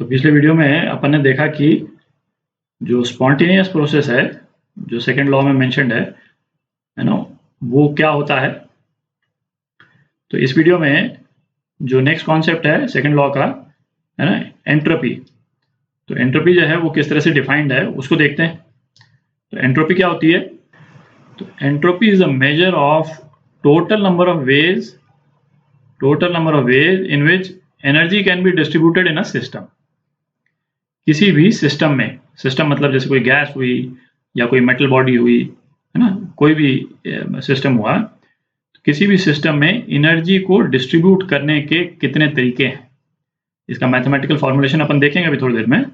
तो पिछले वीडियो में अपन ने देखा कि जो स्पॉन्टेनियस प्रोसेस है, जो सेकंड लॉ में मेंशन्ड है ना, वो क्या होता है। तो इस वीडियो में जो नेक्स्ट कॉन्सेप्ट है सेकंड लॉ का, है ना, एंट्रोपी। तो एंट्रोपी जो है वो किस तरह से डिफाइंड है उसको देखते हैं। तो एंट्रोपी क्या होती है? तो entropy is a measure of total number of ways in which energy can be distributed in a system. किसी भी सिस्टम में, सिस्टम मतलब जैसे कोई गैस हुई या कोई मेटल बॉडी हुई, है ना, कोई भी सिस्टम हुआ, तो किसी भी सिस्टम में एनर्जी को डिस्ट्रीब्यूट करने के कितने तरीके हैं, इसका मैथमेटिकल फॉर्मुलेशन अपन देखेंगे अभी थोड़ी देर में।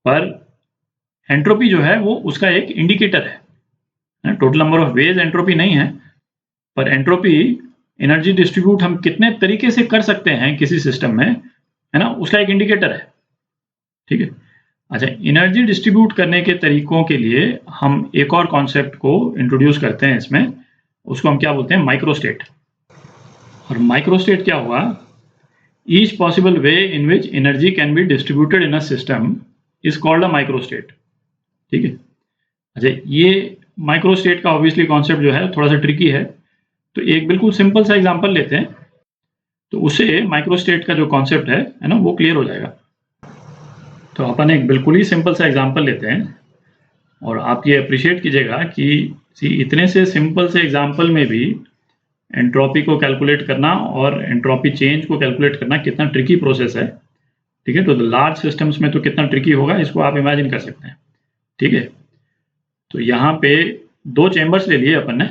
पर एंट्रोपी जो है वो उसका एक इंडिकेटर है। Total number of ways entropy नहीं है, पर एंट्रोपी एनर्जी डिस्ट्रीब्यूट हम कितने तरीके से कर सकते हैं किसी सिस्टम में, है ना, उसका एक इंडिकेटर है। ठीक है। अच्छा, एनर्जी डिस्ट्रीब्यूट करने के तरीकों के लिए हम एक और कॉन्सेप्ट को इंट्रोड्यूस करते हैं इसमें, उसको हम क्या बोलते हैं? माइक्रोस्टेट। और माइक्रोस्टेट क्या हुआ? Each possible way in which energy can be distributed in a system is called a microstate. ठीक है। अच्छा, ये माइक्रोस्टेट का ऑब्वियसली कॉन्सेप्ट जो है थोड़ा सा ट्रिकी है, तो एक बिल्कुल सिंपल सा एग्जांपल लेते हैं, तो उससे माइक्रोस्टेट का जो कॉन्सेप्ट है ना, वो क्लियर हो जाएगा। तो अपन एक बिल्कुल ही सिंपल सा एग्जांपल लेते हैं, और आप ये अप्रिशिएट कीजिएगा कि इतने से सिंपल से एग्जांपल में भी एंट्रोपी को कैलकुलेट करना और एंट्रोपी चेंज को कैलकुलेट करना कितना ट्रिकी प्रोसेस है। ठीक है। तो लार्ज सिस्टम्स में तो कितना ट्रिकी होगा इसको आप इमेजिन कर सकते हैं। ठीक है। तो यहाँ पे दो चेंबर्स ले लिए अपन ने,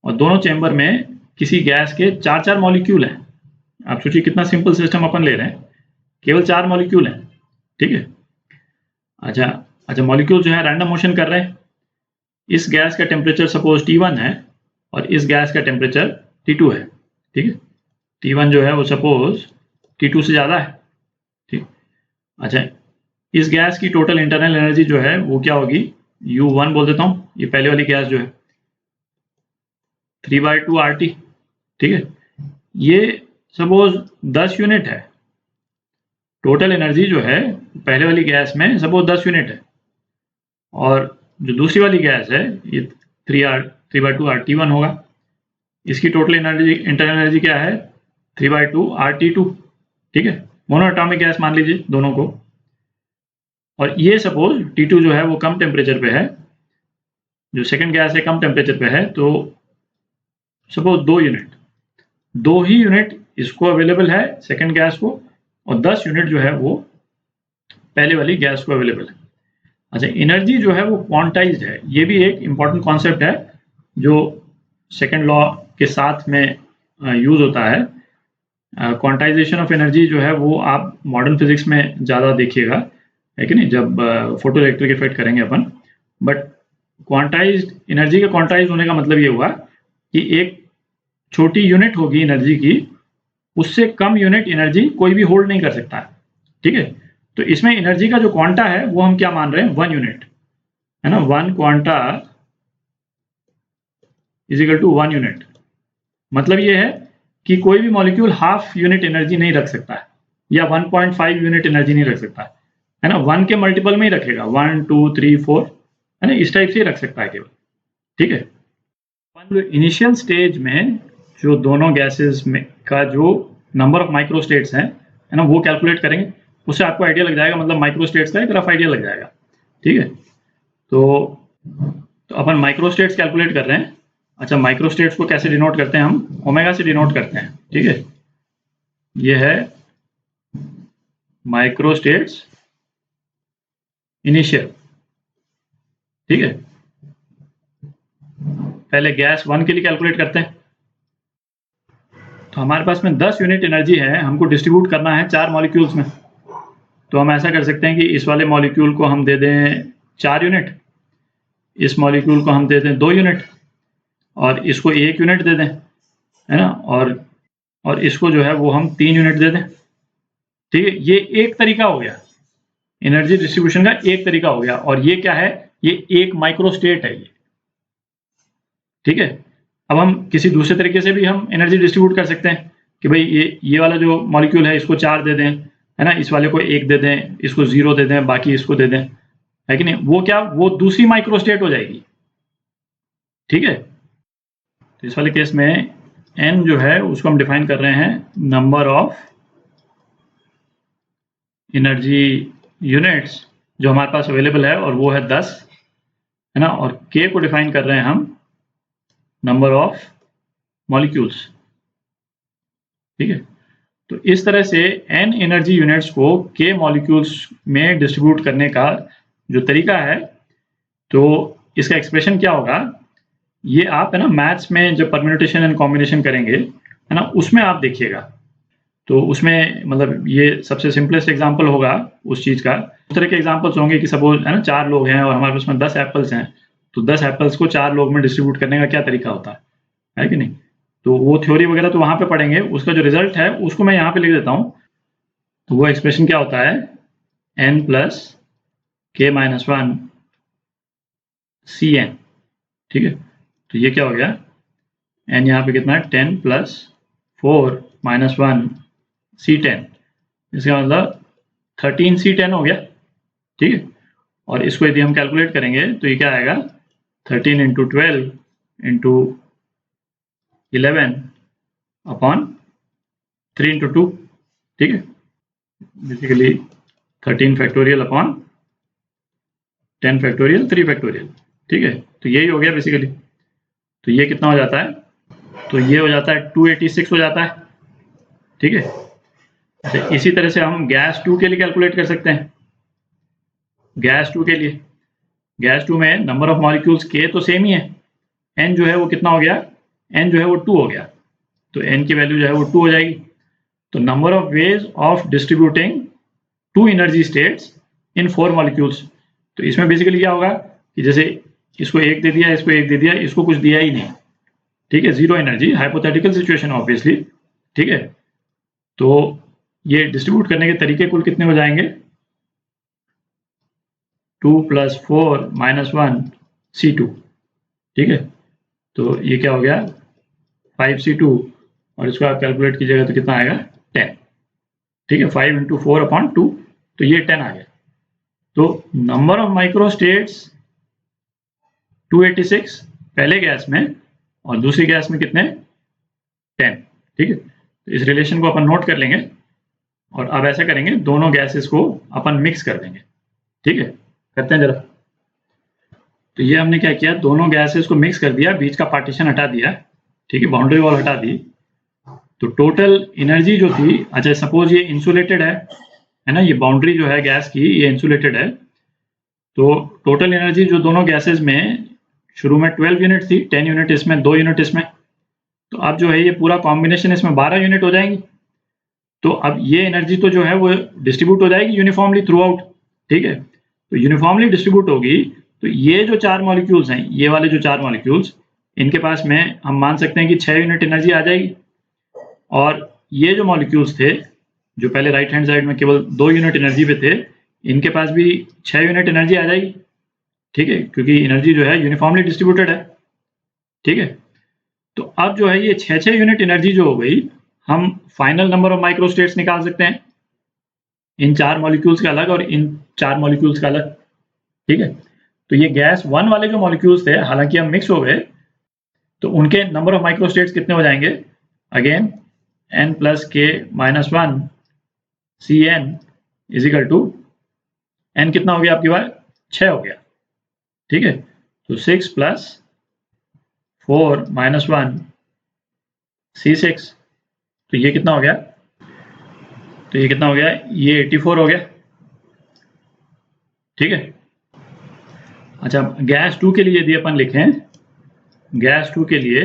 और दोनों चेंबर में किसी गैस के 4 मॉलिक्यूल हैं। आप सोचिए कितना सिंपल सिस्टम अपन ले रहे हैं, केवल 4 मॉलिक्यूल हैं। ठीक है। अच्छा, मॉलिक्यूल जो है रैंडम मोशन कर रहे हैं। इस गैस का टेम्परेचर सपोज T1 है और इस गैस का टेम्परेचर T2 है। ठीक है। T1 जो है वो सपोज T2 से ज़्यादा है। ठीक। अच्छा, इस गैस की टोटल इंटरनल एनर्जी जो है वो क्या होगी? U1 बोल देता हूँ, ये पहले वाली गैस जो है 3/2 RT। ठीक है। ये सपोज 10 यूनिट है। टोटल एनर्जी जो है पहले वाली गैस में सपोज 10 यूनिट है, और जो दूसरी वाली गैस है ये 3/2 RT1 होगा। इसकी टोटल एनर्जी, इंटरनल एनर्जी क्या है? 3/2 RT2। ठीक है। मोनोएटॉमिक गैस मान लीजिए दोनों को, और ये सपोज T2 जो है वो कम टेम्परेचर पे है, जो सेकंड गैस है कम टेम्परेचर पे है, तो सपोज 2 ही यूनिट इसको अवेलेबल है सेकंड गैस को, और 10 यूनिट जो है वो पहले वाली गैस को अवेलेबल है। अच्छा, एनर्जी जो है वो क्वांटाइज्ड है। ये भी एक इंपॉर्टेंट कॉन्सेप्ट है जो सेकंड लॉ के साथ में यूज होता है। क्वांटाइजेशन ऑफ एनर्जी जो है वो आप मॉडर्न फिजिक्स में ज़्यादा देखिएगा, है कि नहीं, जब फोटो इलेक्ट्रिक इफेक्ट करेंगे अपन। बट क्वांटाइज्ड एनर्जी के क्वांटाइज होने का मतलब ये हुआ कि एक छोटी यूनिट होगी एनर्जी की, उससे कम यूनिट एनर्जी कोई भी होल्ड नहीं कर सकता है। ठीक है। तो इसमें एनर्जी का जो क्वांटा है वो हम क्या मान रहे हैं? 1 यूनिट, है ना। 1 quanta is equal to 1 unit. मतलब ये है कि कोई भी मॉलिक्यूल हाफ यूनिट एनर्जी नहीं रख सकता है, या 1.5 यूनिट एनर्जी नहीं रख सकता है ना। 1 के मल्टीपल में ही रखेगा, 1 2 3 4, है ना, इस टाइप से ही रख सकता है केवल। ठीक है। इनिशियल स्टेज में जो दोनों गैसेस में का जो नंबर ऑफ माइक्रोस्टेट्स हैं, है ना, वो कैलकुलेट करेंगे, उससे आपको आइडिया लग जाएगा, मतलब माइक्रोस्टेट्स का एक रफ आइडिया लग जाएगा। ठीक है। तो अपन माइक्रोस्टेट्स कैलकुलेट कर रहे हैं। अच्छा, माइक्रोस्टेट्स को कैसे डिनोट करते हैं? हम ओमेगा से डिनोट करते हैं। ठीक है। ये है माइक्रोस्टेट्स इनिशियल। ठीक है। पहले गैस 1 के लिए कैलकुलेट करते हैं। तो हमारे पास में 10 यूनिट एनर्जी है, हमको डिस्ट्रीब्यूट करना है 4 मॉलिक्यूल्स में। तो हम ऐसा कर सकते हैं कि इस वाले मॉलिक्यूल को हम दे दें 4 यूनिट, इस मॉलिक्यूल को हम दे दें 2 यूनिट, और इसको 1 यूनिट दे दें, है ना, और इसको जो है वो हम 3 यूनिट दे दें। ठीक है। ये एक तरीका हो गया, एनर्जी डिस्ट्रीब्यूशन का एक तरीका हो गया। और ये क्या है? ये एक माइक्रोस्टेट है ये। ठीक है। अब हम किसी दूसरे तरीके से भी हम एनर्जी डिस्ट्रीब्यूट कर सकते हैं कि भाई ये वाला जो मॉलिक्यूल है इसको 4 दे दें, है ना, इस वाले को 1 दे दें, इसको 0 दे दें, बाकी इसको दे दें, है कि नहीं, वो क्या, वो दूसरी माइक्रोस्टेट हो जाएगी। ठीक है, तो इस वाले केस में n जो है उसको हम डिफाइन कर रहे हैं नंबर ऑफ एनर्जी यूनिट्स जो हमारे पास अवेलेबल है, और वो है 10, है ना, और k को डिफाइन कर रहे हैं हम नंबर ऑफ मॉलिक्यूल्स। ठीक है, तो इस तरह से n एनर्जी यूनिट्स को k मॉलिक्यूल्स में डिस्ट्रीब्यूट करने का जो तरीका है, तो इसका एक्सप्रेशन क्या होगा, ये आप, है ना, मैथ्स में जब परम्यूटेशन एंड कॉम्बिनेशन करेंगे, है ना, उसमें आप देखिएगा, तो उसमें मतलब ये सबसे सिंपलेस्ट एग्जांपल होगा उस चीज़ का। उस तरह के एग्जांपल्स होंगे कि सपोज, है ना, 4 लोग हैं और हमारे पास में 10 एप्पल्स हैं, तो 10 एप्पल्स को 4 लोग में डिस्ट्रीब्यूट करने का क्या तरीका होता है कि नहीं, तो वो थ्योरी वगैरह तो वहाँ पे पढ़ेंगे, उसका जो रिजल्ट है उसको मैं यहाँ पे लिख देता हूँ। तो वो एक्सप्रेशन क्या होता है, n plus k minus 1 Cn। ठीक है, तो ये क्या हो गया, n यहाँ पे कितना है, 10 प्लस 4 माइनस 1 C10, इसका मतलब 13 C10 हो गया। ठीक है, और इसको यदि हम कैलकुलेट करेंगे तो ये क्या आएगा, 13 इंटू 12 इंटू 11 अपॉन 3 इंटू 2। ठीक है, basically 13 factorial upon 10 factorial 3 factorial. ठीक है, तो यही हो गया बेसिकली। तो ये कितना हो जाता है, तो ये हो जाता है 286 हो जाता है। ठीक है, तो इसी तरह से हम गैस 2 के लिए कैलकुलेट कर सकते हैं। गैस 2 के लिए, गैस 2 में नंबर ऑफ मॉलिक्यूल्स k तो सेम ही है, n जो है वो कितना हो गया, n जो है वो 2 हो गया, तो n की वैल्यू जो है वो 2 हो जाएगी। तो number of ways of distributing 2 energy states in 4 molecules. तो इसमें बेसिकली क्या होगा कि जैसे इसको 1 दे दिया, इसको 1 दे दिया, इसको कुछ दिया ही नहीं। ठीक है, 0 एनर्जी, हाइपोथेटिकल सिचुएशन ऑब्वियसली। ठीक है, तो ये डिस्ट्रीब्यूट करने के तरीके कुल कितने हो जाएंगे, 2 प्लस 4 माइनस 1 C2। ठीक है, तो ये क्या हो गया 5 C2, और इसको आप कैलकुलेट कीजिएगा तो कितना आएगा 10। ठीक है, 5 इंटू 4 अपॉन 2, तो ये 10 आ गया। तो नंबर ऑफ माइक्रोस्टेट्स 286 पहले गैस में, और दूसरी गैस में कितने, 10। ठीक है, तो इस रिलेशन को अपन नोट कर लेंगे, और अब ऐसा करेंगे, दोनों गैसेस को अपन मिक्स कर देंगे। ठीक है, करते हैं जरा। तो ये हमने क्या किया, दोनों गैसेस को मिक्स कर दिया, बीच का पार्टीशन हटा दिया। ठीक है, बाउंड्री वॉल हटा दी, तो टोटल एनर्जी जो थी, अच्छा सपोज ये इंसुलेटेड है ना, ये बाउंड्री जो है गैस की ये इंसुलेटेड है, तो टोटल एनर्जी जो दोनों गैसेस में शुरू में 12 यूनिट थी, 10 यूनिट इसमें, 2 यूनिट इसमें, तो अब जो है ये पूरा कॉम्बिनेशन इसमें 12 यूनिट हो जाएंगी। तो अब ये एनर्जी तो जो है वो डिस्ट्रीब्यूट हो जाएगी यूनिफॉर्मली थ्रू आउट। ठीक है, तो यूनिफॉर्मली डिस्ट्रीब्यूट होगी, तो ये जो 4 मॉलिक्यूल्स हैं, ये वाले जो 4 मॉलिक्यूल्स, इनके पास में हम मान सकते हैं कि 6 यूनिट एनर्जी आ जाएगी, और ये जो मॉलिक्यूल्स थे जो पहले राइट हैंड साइड में केवल 2 यूनिट एनर्जी पे थे, इनके पास भी 6 यूनिट एनर्जी आ जाएगी। ठीक है, क्योंकि एनर्जी जो है यूनिफॉर्मली डिस्ट्रीब्यूटेड है। ठीक है, तो अब जो है ये 6 यूनिट एनर्जी जो हो गई, हम फाइनल नंबर ऑफ माइक्रोस्टेट्स निकाल सकते हैं, इन 4 मॉलिक्यूल्स का अलग और इन 4 मॉलिक्यूल्स का अलग। ठीक है, तो ये गैस 1 वाले जो मॉलिक्यूल्स थे, हालांकि हम मिक्स हो गए, तो उनके नंबर ऑफ माइक्रोस्टेट्स कितने हो जाएंगे, again n plus k minus 1 Cn is equal to, n कितना हो गया आपके पास, 6 हो गया। ठीक है, तो 6 प्लस 4 माइनस 1 C6, तो ये कितना हो गया, तो ये कितना हो गया, ये 84 हो गया। ठीक है, अच्छा गैस 2 के लिए यदि अपन लिखें, गैस 2 के लिए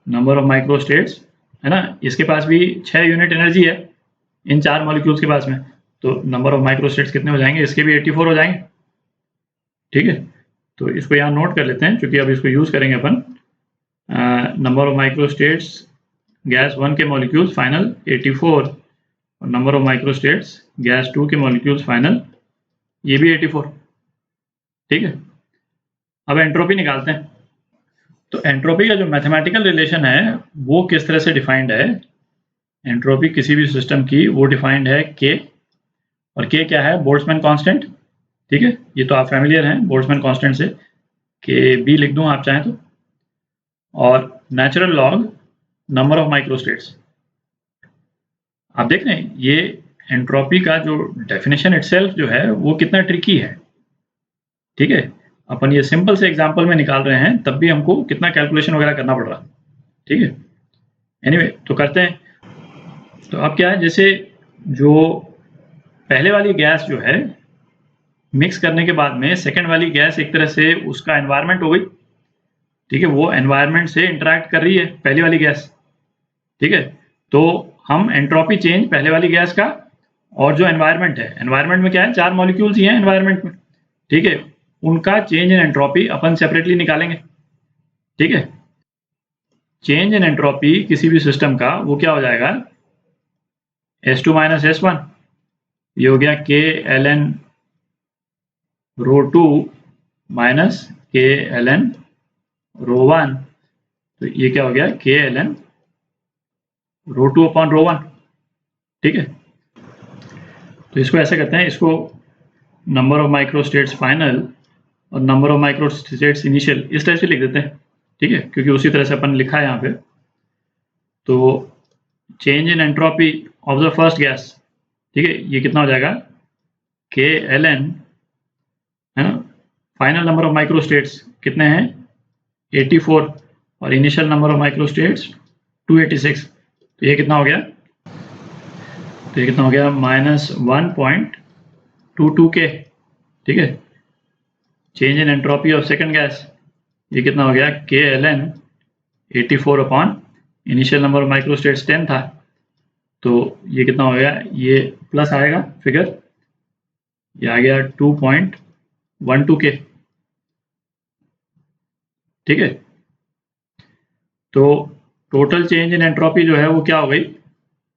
नंबर ऑफ माइक्रोस्टेट्स, है ना, इसके पास भी 6 यूनिट एनर्जी है इन 4 मॉलिक्यूल्स के पास में, तो नंबर ऑफ माइक्रोस्टेट्स कितने हो जाएंगे, इसके भी 84 हो जाएंगे। ठीक है, तो इसको यहाँ नोट कर लेते हैं, क्योंकि अब इसको यूज करेंगे अपन। नंबर ऑफ माइक्रोस्टेट्स गैस 1 के मॉलिक्यूल्स फाइनल 84, और नंबर ऑफ माइक्रोस्टेट्स गैस 2 के मॉलिक्यूल्स फाइनल ये भी 84। ठीक है, अब एंट्रोपी निकालते हैं। तो एंट्रोपी का जो मैथमेटिकल रिलेशन है वो किस तरह से डिफाइंड है, एंट्रोपी किसी भी सिस्टम की वो डिफाइंड है K और के क्या है, बोल्ट्जमैन कांस्टेंट, ठीक है, ये तो आप फैमिलियर हैं बोल्ट्जमैन कांस्टेंट से, के बी लिख दूं आप चाहें तो, और natural log number of microstates. आप देख रहे हैं ये एंट्रोपी का जो डेफिनेशन इटसेल्फ जो है वो कितना ट्रिकी है, ठीक है। अपन ये सिंपल से एग्जांपल में निकाल रहे हैं तब भी हमको कितना कैलकुलेशन वगैरह करना पड़ रहा है, ठीक है। एनीवे तो करते हैं। तो अब क्या है, जैसे जो पहले वाली गैस जो है मिक्स करने के बाद में सेकेंड वाली गैस एक तरह से उसका एनवायरनमेंट हो गई, ठीक है, वो एनवायरनमेंट से इंटरेक्ट कर रही है पहली वाली गैस, ठीक है। तो हम एंट्रोपी चेंज पहले वाली गैस का और जो एनवायरनमेंट है, एनवायरनमेंट में क्या है, 4 मॉलिक्यूल्स ही हैं एनवायरनमेंट में, ठीक है, उनका change in entropy upon separately निकालेंगे, ठीक है। चेंज इन एंट्रोपी किसी भी सिस्टम का वो क्या हो जाएगा, S2 माइनस S1, ये हो गया के एल एन रो 2 माइनस के एल एन रो 1, तो ये क्या हो गया, के एल एन रो 2 अपॉन रो 1, ठीक है। तो इसको ऐसे करते हैं, इसको नंबर ऑफ माइक्रोस्टेट्स फाइनल और नंबर ऑफ माइक्रोस्टेट्स इनिशियल इस टाइप से लिख देते हैं, ठीक है, क्योंकि उसी तरह से अपन लिखा है यहाँ पे। तो change in entropy of the first gas, ठीक है, ये कितना हो जाएगा, के एल एन, है ना, फाइनल नंबर ऑफ माइक्रोस्टेट्स कितने हैं 84 और इनिशियल नंबर ऑफ माइक्रोस्टेट्स 286, तो ये कितना हो गया, तो ये कितना हो गया -1.22 के, ठीक है। Change in entropy of second gas, ये कितना हो गया, K L N 84 upon initial number of microstates 10 था, तो ये कितना हो गया, ये प्लस आएगा फिगर, ये आ गया 2.12 के, ठीक है। तो टोटल चेंज इन एंट्रोपी जो है वो क्या हो गई,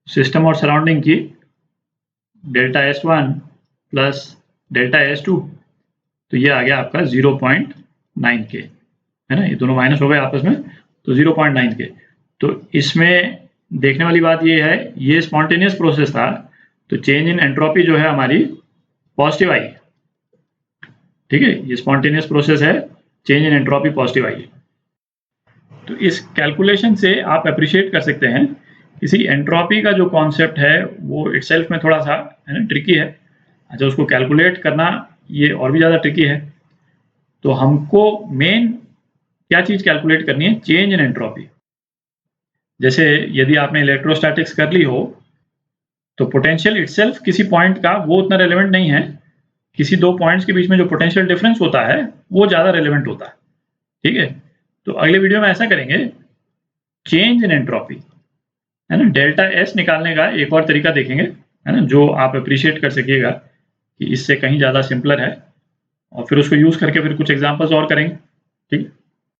सिस्टम और सराउंडिंग की delta S1 plus delta S2, तो ये आ गया आपका 0.9 के, है ना, ये दोनों माइनस हो गए आपस में, तो 0.9 के। तो इसमें देखने वाली बात ये है, ये स्पॉन्टेनियस प्रोसेस था, तो चेंज इन एंट्रोपी जो है हमारी पॉजिटिव आई, ठीक है, ये स्पॉन्टेनियस प्रोसेस है, चेंज इन एंट्रोपी पॉजिटिव आई। तो इस कैलकुलेशन से आप अप्रिशिएट कर सकते हैं किसी एंट्रोपी का जो कॉन्सेप्ट है वो इटसेल्फ में थोड़ा सा, है ना, ट्रिकी है। अच्छा, उसको कैलकुलेट करना ये और भी ज़्यादा ट्रिकी है। तो हमको मेन क्या चीज़ कैलकुलेट करनी है, चेंज इन एंट्रोपी। जैसे यदि आपने इलेक्ट्रोस्टैटिक्स कर ली हो तो पोटेंशियल इटसेल्फ किसी पॉइंट का वो उतना रेलेवेंट नहीं है, किसी दो पॉइंट्स के बीच में जो पोटेंशियल डिफरेंस होता है वो ज़्यादा रेलेवेंट होता है, ठीक है। तो अगले वीडियो में ऐसा करेंगे, चेंज इन एंट्रोपी, है ना, डेल्टा एस निकालने का एक और तरीका देखेंगे, है ना, जो आप अप्रिशिएट कर सकिएगा कि इससे कहीं ज़्यादा सिंपलर है, और फिर उसको यूज़ करके फिर कुछ एग्जांपल्स और करेंगे, ठीक है।